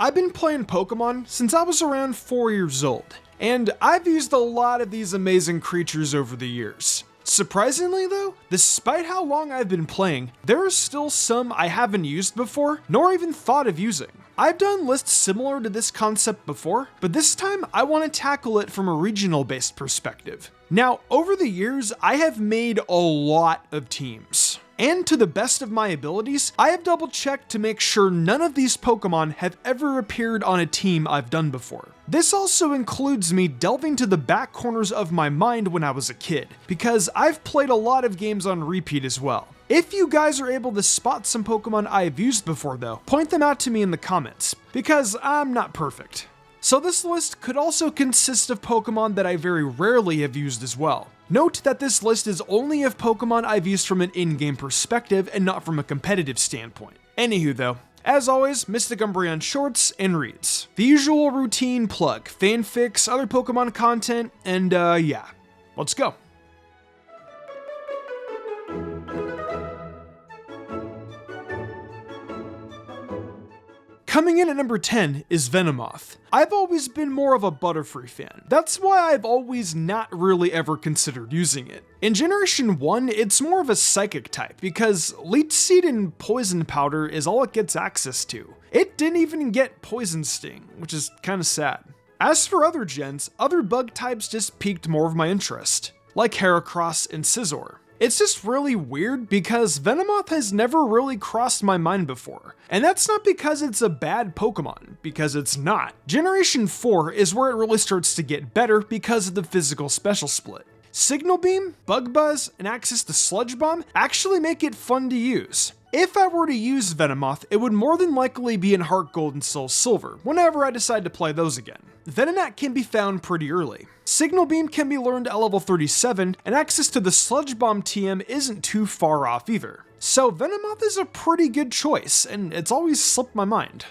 I've been playing Pokemon since I was around 4 years old, and I've used a lot of these amazing creatures over the years. Surprisingly though, despite how long I've been playing, there are still some I haven't used before, nor even thought of using. I've done lists similar to this concept before, but this time I want to tackle it from a regional-based perspective. Now, over the years, I have made a lot of teams. And to the best of my abilities, I have double-checked to make sure none of these Pokemon have ever appeared on a team I've done before. This also includes me delving to the back corners of my mind when I was a kid, because I've played a lot of games on repeat as well. If you guys are able to spot some Pokemon I've used before though, point them out to me in the comments, because I'm not perfect. So this list could also consist of Pokemon that I very rarely have used as well. Note that this list is only of Pokemon I've used from an in-game perspective and not from a competitive standpoint. Anywho though, as always, Mystic Umbreon shorts and reads. The usual routine plug, fanfics, other Pokemon content, and yeah, let's go. Coming in at number 10 is Venomoth. I've always been more of a Butterfree fan. That's why I've always not really ever considered using it. In Generation 1, it's more of a Psychic type because Leech Seed and Poison Powder is all it gets access to. It didn't even get Poison Sting, which is kinda sad. As for other gens, other bug types just piqued more of my interest, like Heracross and Scizor. It's just really weird because Venomoth has never really crossed my mind before. And that's not because it's a bad Pokemon, because it's not. Generation 4 is where it really starts to get better because of the physical special split. Signal Beam, Bug Buzz, and access to Sludge Bomb actually make it fun to use. If I were to use Venomoth, it would more than likely be in Heart Gold and Soul Silver, whenever I decide to play those again. Venonat can be found pretty early. Signal Beam can be learned at level 37, and access to the Sludge Bomb TM isn't too far off either. So Venomoth is a pretty good choice, and it's always slipped my mind.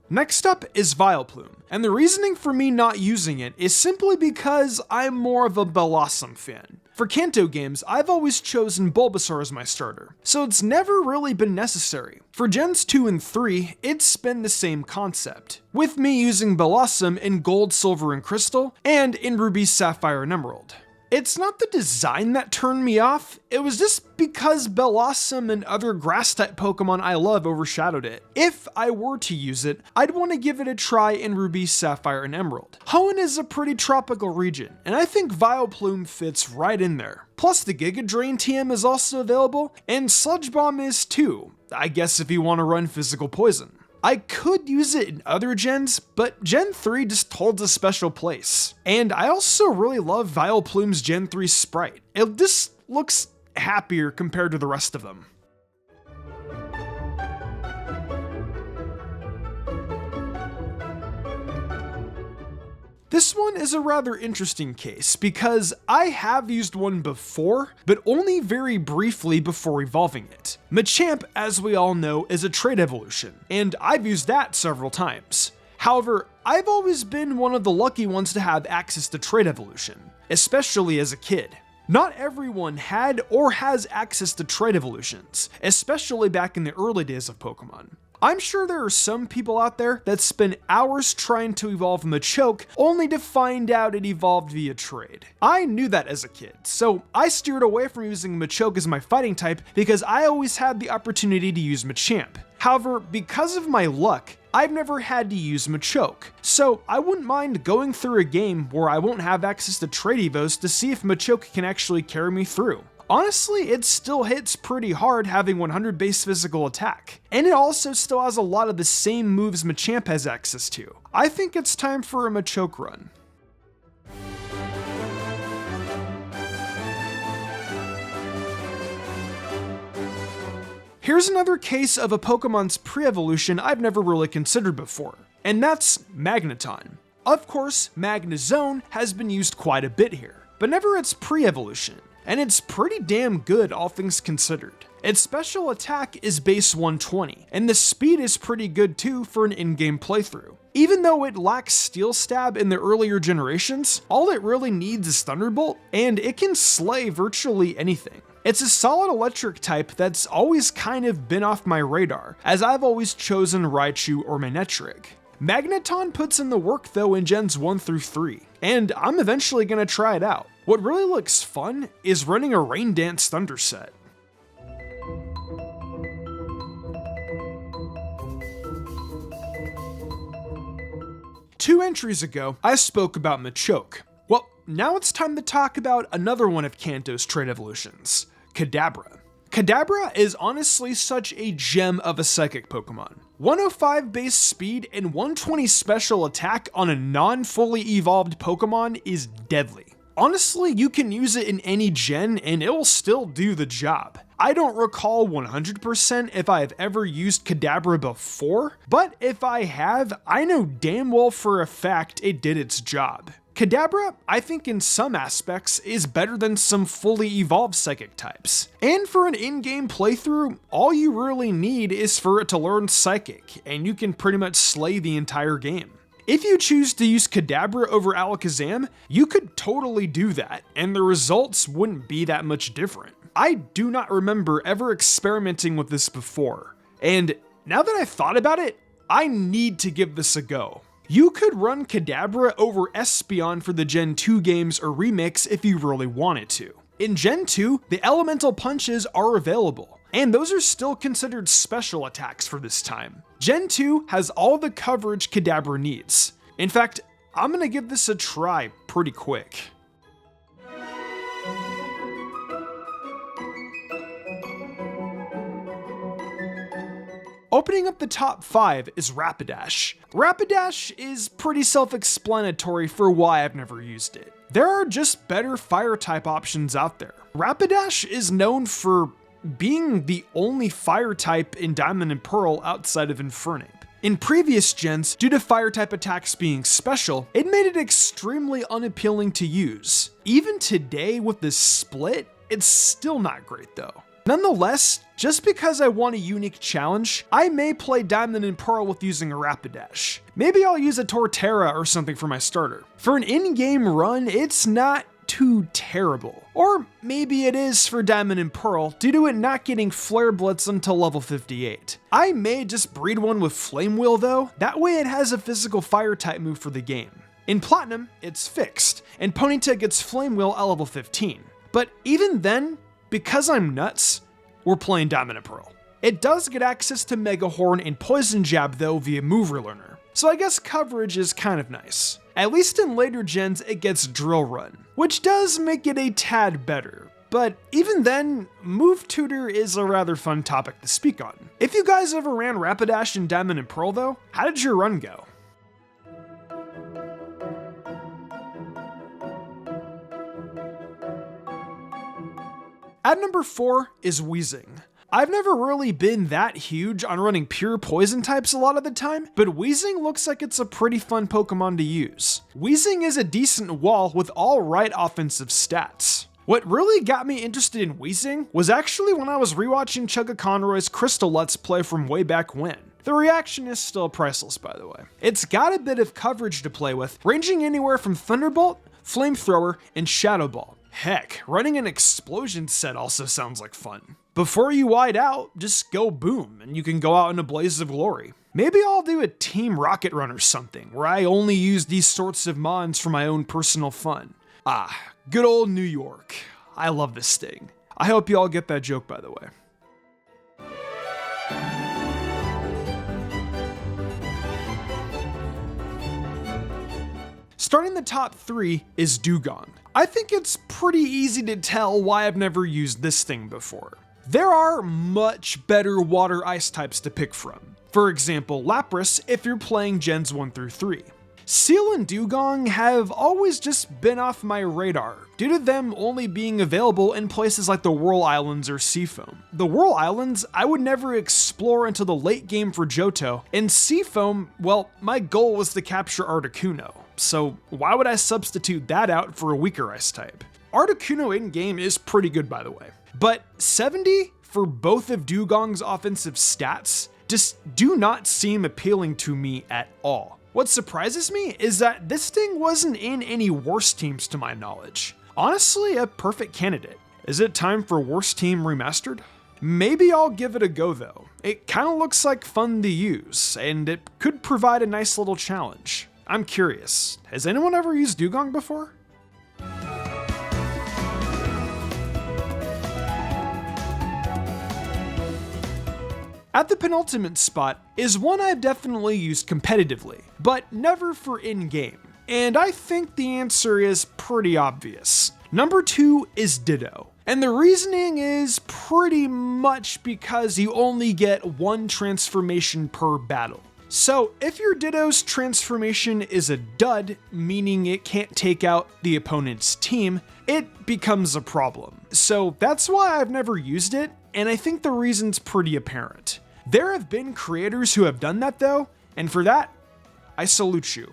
Next up is Vileplume, and the reasoning for me not using it is simply because I'm more of a Bellossom fan. For Kanto games, I've always chosen Bulbasaur as my starter, so it's never really been necessary. For Gens 2 and 3, it's been the same concept, with me using Bellossom in Gold, Silver, and Crystal, and in Ruby, Sapphire, and Emerald. It's not the design that turned me off, it was just because Bellossom and other grass-type Pokemon I love overshadowed it. If I were to use it, I'd want to give it a try in Ruby, Sapphire, and Emerald. Hoenn is a pretty tropical region, and I think Vileplume fits right in there. Plus the Giga Drain TM is also available, and Sludge Bomb is too, I guess if you want to run physical poison. I could use it in other gens, but Gen 3 just holds a special place. And I also really love Vileplume's Gen 3 sprite. It just looks happier compared to the rest of them. This one is a rather interesting case because I have used one before, but only very briefly before evolving it. Machamp, as we all know, is a trait evolution, and I've used that several times. However, I've always been one of the lucky ones to have access to trait evolution, especially as a kid. Not everyone had or has access to trait evolutions, especially back in the early days of Pokemon. I'm sure there are some people out there that spend hours trying to evolve Machoke only to find out it evolved via trade. I knew that as a kid, so I steered away from using Machoke as my fighting type because I always had the opportunity to use Machamp. However, because of my luck, I've never had to use Machoke, so I wouldn't mind going through a game where I won't have access to trade evos to see if Machoke can actually carry me through. Honestly, it still hits pretty hard having 100 base physical attack, and it also still has a lot of the same moves Machamp has access to. I think it's time for a Machoke run. Here's another case of a Pokemon's pre-evolution I've never really considered before, and that's Magneton. Of course, Magnezone has been used quite a bit here, but never its pre-evolution. And it's pretty damn good all things considered. Its special attack is base 120, and the speed is pretty good too for an in-game playthrough. Even though it lacks Steel Stab in the earlier generations, all it really needs is Thunderbolt, and it can slay virtually anything. It's a solid electric type that's always kind of been off my radar, as I've always chosen Raichu or Manectric. Magneton puts in the work though in Gens 1 through 3, and I'm eventually gonna try it out. What really looks fun is running a Rain Dance Thunder set. Two entries ago, I spoke about Machoke. Well, now it's time to talk about another one of Kanto's trait evolutions, Kadabra. Kadabra is honestly such a gem of a psychic Pokemon. 105 base speed and 120 special attack on a non-fully evolved Pokemon is deadly. Honestly, you can use it in any gen and it will still do the job. I don't recall 100% if I have ever used Kadabra before, but if I have, I know damn well for a fact it did its job. Kadabra, I think in some aspects, is better than some fully evolved psychic types. And for an in-game playthrough, all you really need is for it to learn psychic, and you can pretty much slay the entire game. If you choose to use Kadabra over Alakazam, you could totally do that, and the results wouldn't be that much different. I do not remember ever experimenting with this before, and now that I've thought about it, I need to give this a go. You could run Kadabra over Espeon for the Gen 2 games or remakes if you really wanted to. In Gen 2, the elemental punches are available, and those are still considered special attacks for this time. Gen 2 has all the coverage Kadabra needs. In fact, I'm gonna give this a try pretty quick. Opening up the top 5 is Rapidash. Rapidash is pretty self-explanatory for why I've never used it. There are just better fire type options out there. Rapidash is known for being the only fire type in Diamond and Pearl outside of Infernape. In previous gens, due to fire type attacks being special, it made it extremely unappealing to use. Even today with this split, it's still not great though. Nonetheless, just because I want a unique challenge, I may play Diamond and Pearl with using a Rapidash. Maybe I'll use a Torterra or something for my starter. For an in-game run, it's not too terrible. Or maybe it is for Diamond and Pearl due to it not getting Flare Blitz until level 58. I may just breed one with Flame Wheel though, that way it has a physical fire type move for the game. In Platinum, it's fixed, and Ponyta gets Flame Wheel at level 15. But even then, because I'm nuts, we're playing Diamond and Pearl. It does get access to Mega Horn and Poison Jab though via Move Relearner, so I guess coverage is kind of nice. At least in later gens it gets Drill Run, which does make it a tad better, but even then, Move Tutor is a rather fun topic to speak on. If you guys ever ran Rapidash in Diamond and Pearl though, how did your run go? At number 4 is Weezing. I've never really been that huge on running pure poison types a lot of the time, but Weezing looks like it's a pretty fun Pokemon to use. Weezing is a decent wall with all right offensive stats. What really got me interested in Weezing was actually when I was rewatching Chugga Conroy's Crystal Let's Play from way back when. The reaction is still priceless, by the way. It's got a bit of coverage to play with, ranging anywhere from Thunderbolt, Flamethrower, and Shadow Ball. Heck, running an explosion set also sounds like fun. Before you wide out, just go boom, and you can go out in a blaze of glory. Maybe I'll do a Team Rocket Run or something, where I only use these sorts of mons for my own personal fun. Ah, good old New York. I love this thing. I hope you all get that joke, by the way. Starting the top 3 is Dugong. I think it's pretty easy to tell why I've never used this thing before. There are much better water ice types to pick from. For example, Lapras if you're playing Gens 1 through 3. Seal and Dugong have always just been off my radar, due to them only being available in places like the Whirl Islands or Seafoam. The Whirl Islands I would never explore until the late game for Johto, and Seafoam, well, my goal was to capture Articuno, so why would I substitute that out for a weaker ice type? Articuno in-game is pretty good, by the way, but 70 for both of Dugong's offensive stats just do not seem appealing to me at all. What surprises me is that this thing wasn't in any worse teams to my knowledge. Honestly, a perfect candidate. Is it time for Worst Team Remastered? Maybe I'll give it a go though. It kinda looks like fun to use, and it could provide a nice little challenge. I'm curious, has anyone ever used Dugong before? At the penultimate spot is one I've definitely used competitively, but never for in-game. And I think the answer is pretty obvious. Number 2 is Ditto. And the reasoning is pretty much because you only get one transformation per battle. So if your Ditto's transformation is a dud, meaning it can't take out the opponent's team, it becomes a problem. So that's why I've never used it, and I think the reason's pretty apparent. There have been creators who have done that though, and for that, I salute you.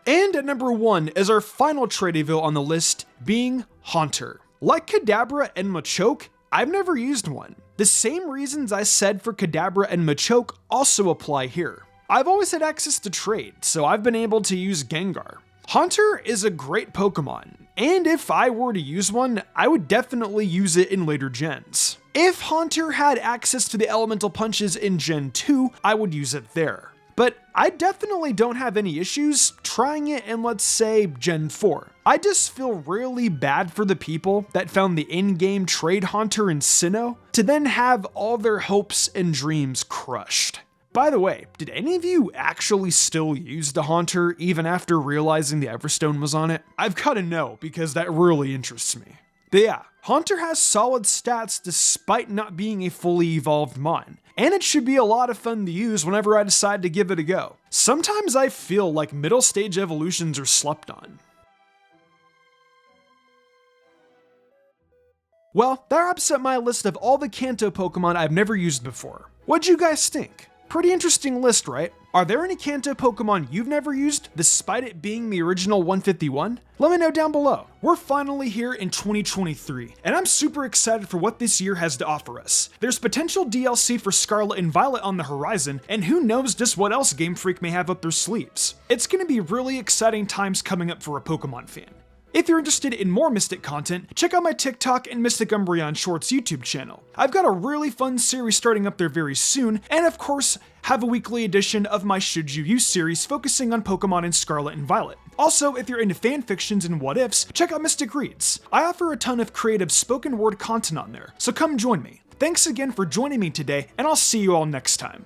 And at number 1 is our final Tradiville on the list, being Haunter. Like Kadabra and Machamp, I've never used one. The same reasons I said for Kadabra and Machamp also apply here. I've always had access to trade, so I've been able to use Gengar. Haunter is a great Pokemon, and if I were to use one, I would definitely use it in later gens. If Haunter had access to the elemental punches in Gen 2, I would use it there. But I definitely don't have any issues trying it in, let's say, Gen 4. I just feel really bad for the people that found the in-game trade Haunter in Sinnoh to then have all their hopes and dreams crushed. By the way, did any of you actually still use the Haunter even after realizing the Everstone was on it? I've gotta know, because that really interests me. But yeah, Haunter has solid stats despite not being a fully evolved mon, and it should be a lot of fun to use whenever I decide to give it a go. Sometimes I feel like middle stage evolutions are slept on. Well, that wraps up my list of all the Kanto Pokemon I've never used before. What'd you guys think? Pretty interesting list, right? Are there any Kanto Pokemon you've never used, despite it being the original 151? Let me know down below. We're finally here in 2023, and I'm super excited for what this year has to offer us. There's potential DLC for Scarlet and Violet on the horizon, and who knows just what else Game Freak may have up their sleeves. It's gonna be really exciting times coming up for a Pokemon fan. If you're interested in more Mystic content, check out my TikTok and Mystic Umbreon Shorts YouTube channel. I've got a really fun series starting up there very soon, and of course, have a weekly edition of my Should You Use series focusing on Pokemon in Scarlet and Violet. Also, if you're into fanfictions and what-ifs, check out Mystic Reads. I offer a ton of creative spoken word content on there, so come join me. Thanks again for joining me today, and I'll see you all next time.